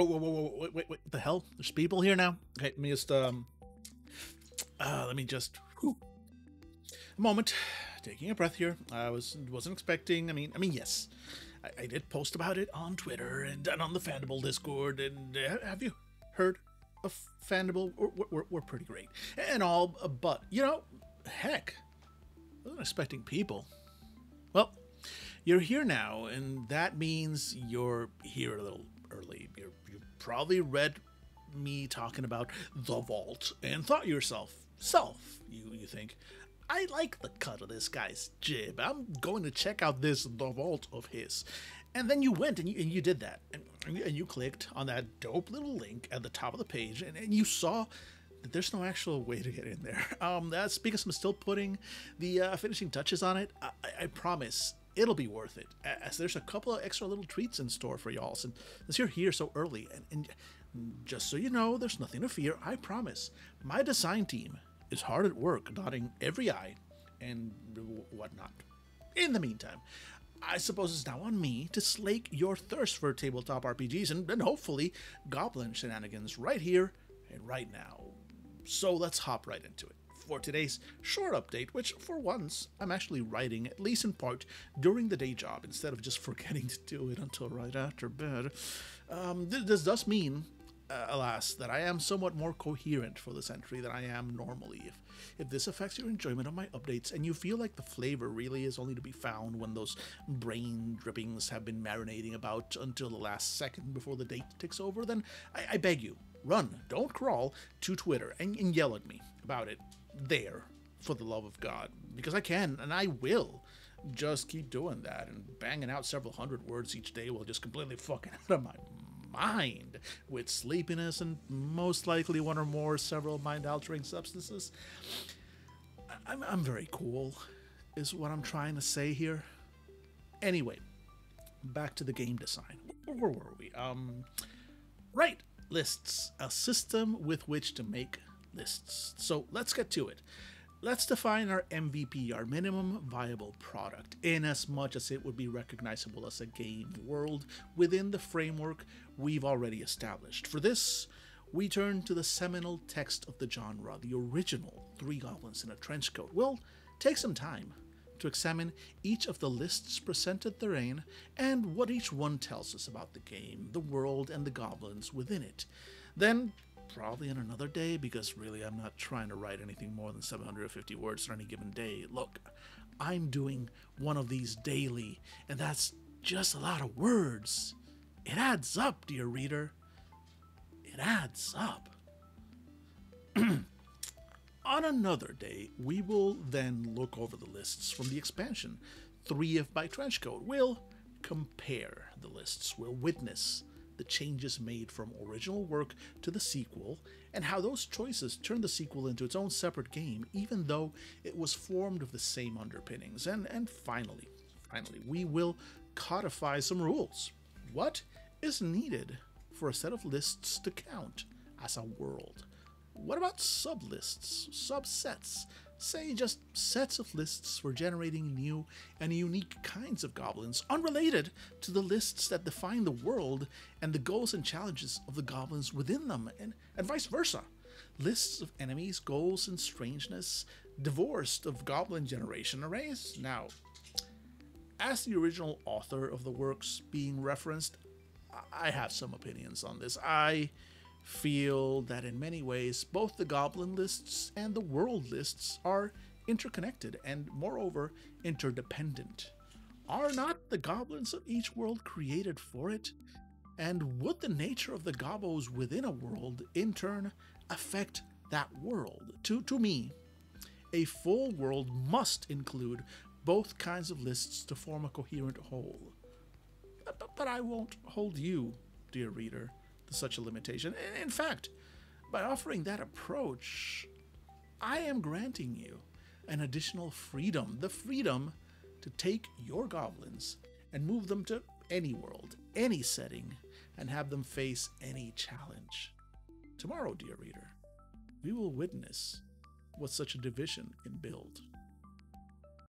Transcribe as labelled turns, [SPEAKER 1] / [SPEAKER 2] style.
[SPEAKER 1] Oh, whoa, whoa, whoa, wait, what the hell? There's people here now? Okay, let me just, whew, a moment, taking a breath here. Wasn't expecting, yes, I did post about it on Twitter and on the Fandible Discord, and have you heard of Fandible? We're pretty great and all, but, heck, I wasn't expecting people. Well, you're here now, and that means you're here a little early. You probably read me talking about the vault and thought to yourself, you think, I like the cut of this guy's jib. I'm going to check out this the vault of his. And then you went and you did that. And you clicked on that dope little link at the top of the page, and you saw that there's no actual way to get in there. That's because I'm still putting the finishing touches on it. I promise it'll be worth it, as there's a couple of extra little treats in store for y'all since you're here so early. And just so you know, there's nothing to fear. I promise. My design team is hard at work dotting every I and whatnot. In the meantime, I suppose it's now on me to slake your thirst for tabletop RPGs and hopefully goblin shenanigans right here and right now. So let's hop right into it. For today's short update, which for once I'm actually writing, at least in part, during the day job instead of just forgetting to do it until right after bed. This does mean, alas, that I am somewhat more coherent for this entry than I am normally. If this affects your enjoyment of my updates and you feel like the flavor really is only to be found when those brain drippings have been marinating about until the last second before the date ticks over, then I beg you, run, don't crawl, to Twitter and yell at me about it there, for the love of God, because I can and I will just keep doing that, and banging out several hundred words each day will just completely fucking out of my mind with sleepiness and most likely one or more several mind-altering substances. I'm very cool, is what I'm trying to say here. Anyway, back to the game design. Where were we? Right, lists, a system with which to make lists. So let's get to it. Let's define our MVP, our minimum viable product, in as much as it would be recognizable as a game world within the framework we've already established. For this, we turn to the seminal text of the genre, the original Three Goblins in a Trench Coat. We'll take some time to examine each of the lists presented therein and what each one tells us about the game, the world, and the goblins within it. Then, probably on another day, because really I'm not trying to write anything more than 750 words on any given day. Look, I'm doing one of these daily, and that's just a lot of words. It adds up, dear reader. It adds up. On another day, we will then look over the lists from the expansion 3F by Trenchcoat. We'll compare the lists. We'll witness the changes made from original work to the sequel, and how those choices turned the sequel into its own separate game, even though it was formed of the same underpinnings. And finally, we will codify some rules. What is needed for a set of lists to count as a world? What about sublists, subsets? Say just sets of lists for generating new and unique kinds of goblins, unrelated to the lists that define the world and the goals and challenges of the goblins within them, and vice versa. Lists of enemies, goals, and strangeness, divorced of goblin generation arrays. Now, as the original author of the works being referenced, I have some opinions on this. I feel that in many ways both the goblin lists and the world lists are interconnected and moreover interdependent. Are not the goblins of each world created for it? And would the nature of the gobbos within a world in turn affect that world? To me, a full world must include both kinds of lists to form a coherent whole. But I won't hold you, dear reader, to such a limitation. In fact, by offering that approach, I am granting you an additional freedom, the freedom to take your goblins and move them to any world, any setting, and have them face any challenge. Tomorrow, dear reader, we will witness what such a division can build.